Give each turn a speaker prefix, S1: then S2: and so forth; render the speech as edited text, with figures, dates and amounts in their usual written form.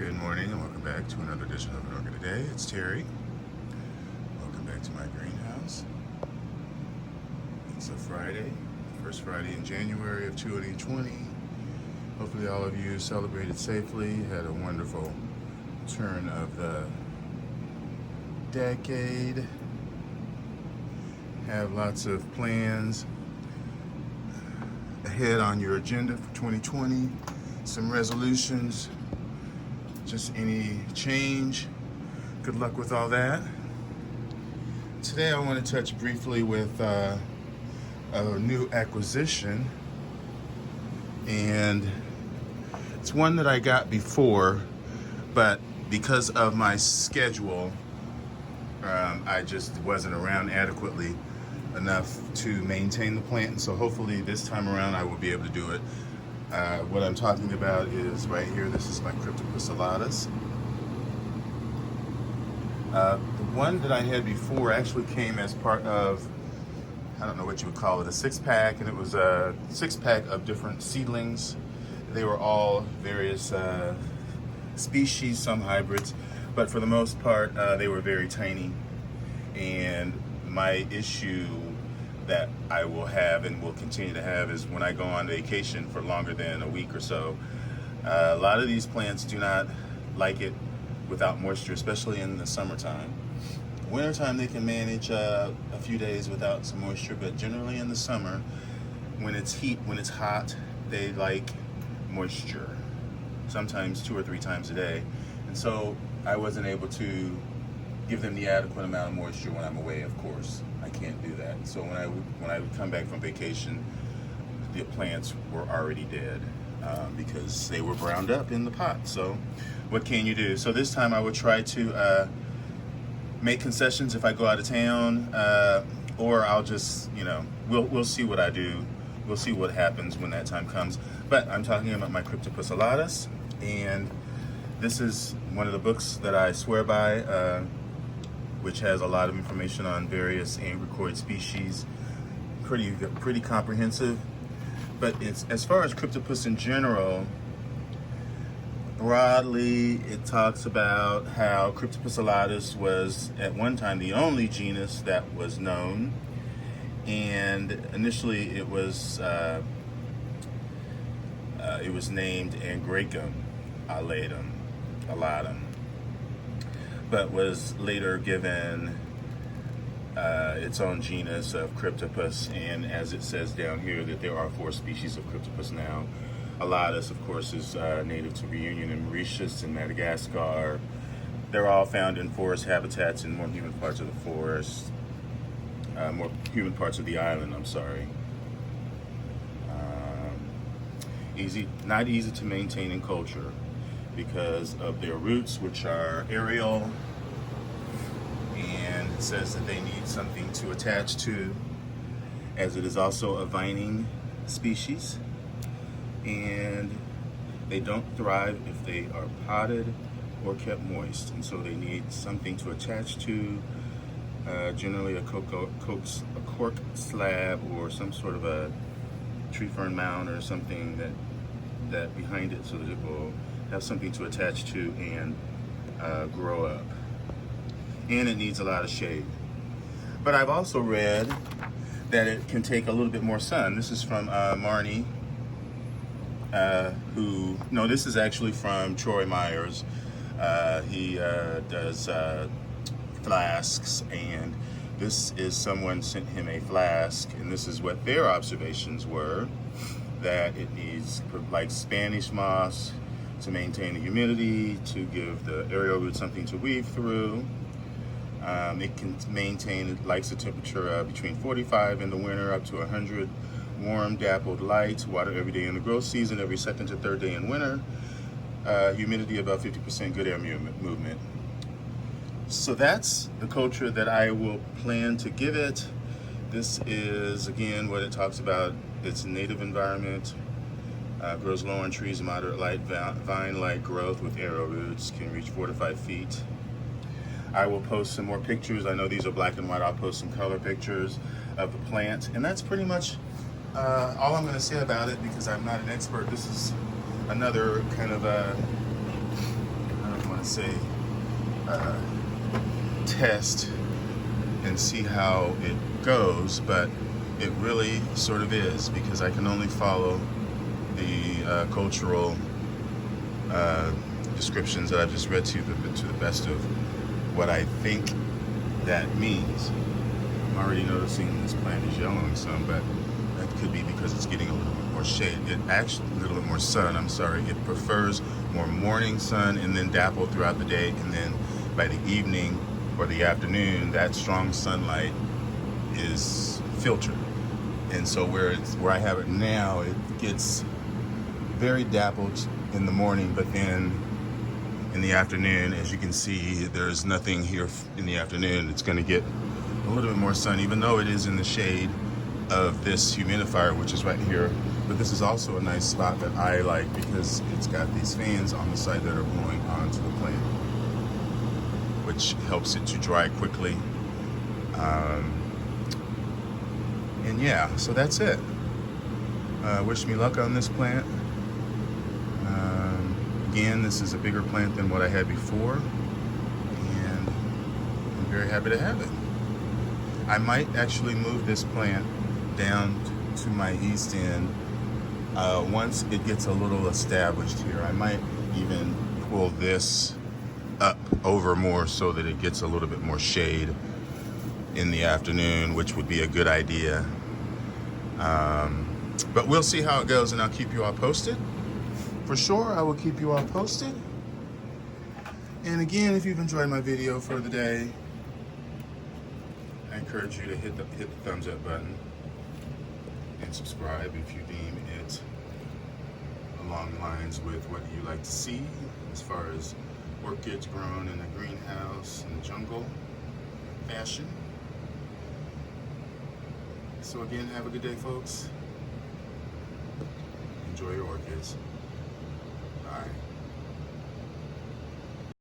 S1: Good morning and welcome back to another edition of An Orchid Today. It's Terry. Welcome back to my greenhouse. It's a Friday, first Friday in January of 2020. Hopefully all of you celebrated safely, had a wonderful turn of the decade, have lots of plans ahead on your agenda for 2020, some resolutions, just any change. Good luck with all that. Today I want to touch briefly with a new acquisition, and it's one that I got before, but because of my schedule, I just wasn't around adequately enough to maintain the plant, and so hopefully this time around I will be able to do it. What I'm talking about is right here. This is my Cryptopus Elatus. The one that I had before actually came as part of, I don't know what you would call it, a 6-pack, and it was a 6-pack of different seedlings. They were all various species, some hybrids, but for the most part they were very tiny. And my issue that I will have and will continue to have is when I go on vacation for longer than a week or so. A lot of these plants do not like it without moisture, especially in the summertime. Wintertime they can manage a few days without some moisture, but generally in the summer, when it's hot, they like moisture, sometimes 2 or 3 times a day. And so I wasn't able to give them the adequate amount of moisture when I'm away. Of course, I can't do that. So when I would come back from vacation, the plants were already dead because they were browned up in the pot. So what can you do? So this time I would try to make concessions if I go out of town, or I'll just, we'll see what I do. We'll see what happens when that time comes. But I'm talking about my Cryptopus Elatus, and this is one of the books that I swear by, which has a lot of information on various angricoid species. Pretty comprehensive. But it's, as far as Cryptopus in general, broadly it talks about how Cryptopus elatus was at one time the only genus that was known, and initially it was named Angraecum elatum, but was later given its own genus of Cryptopus. And as it says down here, that there are 4 species of Cryptopus now. Elatus, of course, is native to Reunion and Mauritius and Madagascar. They're all found in forest habitats in more humid parts of the forest, more humid parts of the island, I'm sorry. Not easy to maintain in culture because of their roots, which are aerial, and it says that they need something to attach to, as it is also a vining species, and they don't thrive if they are potted or kept moist, and so they need something to attach to, generally a cork slab or some sort of a tree fern mound or something that behind it, so that it will have something to attach to and grow up. And it needs a lot of shade. But I've also read that it can take a little bit more sun. This is from Marnie, this is actually from Troy Myers. He does flasks, and this is someone sent him a flask, and this is what their observations were, that it needs like Spanish moss to maintain the humidity, to give the aerial root something to weave through. It can maintain, it likes a temperature between 45 in the winter up to 100, warm, dappled light, water every day in the growth season, every second to third day in winter, humidity about 50%, good air movement. So that's the culture that I will plan to give it. This is, again, what it talks about. Its native environment, grows low on trees, moderate light, vine-like growth with arrow roots, can reach 4 to 5 feet. I will post some more pictures. I know these are black and white. I'll post some color pictures of the plant. And that's pretty much all I'm going to say about it, because I'm not an expert. This is another kind of want to say, test and see how it goes, but it really sort of is, because I can only follow the cultural descriptions that I've just read to the best of what I think that means. I'm already noticing this plant is yellowing some, but that could be because it's getting a little bit more shade. It actually, a little bit more sun, I'm sorry. It prefers more morning sun and then dapple throughout the day, and then by the evening or the afternoon, that strong sunlight is filtered. And so where I have it now, it gets very dappled in the morning, but then in the afternoon, as you can see, there's nothing here in the afternoon. It's going to get a little bit more sun, even though it is in the shade of this humidifier, which is right here. But this is also a nice spot that I like because it's got these fans on the side that are blowing onto the plant, which helps it to dry quickly. And yeah, so that's it. Wish me luck on this plant. Again, this is a bigger plant than what I had before, and I'm very happy to have it. I might actually move this plant down to my east end once it gets a little established here. I might even pull this up over more so that it gets a little bit more shade in the afternoon, which would be a good idea. But we'll see how it goes, and I'll keep you all posted. For sure, I will keep you all posted. And again, if you've enjoyed my video for the day, I encourage you to hit the thumbs up button and subscribe if you deem it along lines with what you like to see as far as orchids grown in a greenhouse in the jungle fashion. So again, have a good day, folks. Enjoy your orchids. Bye.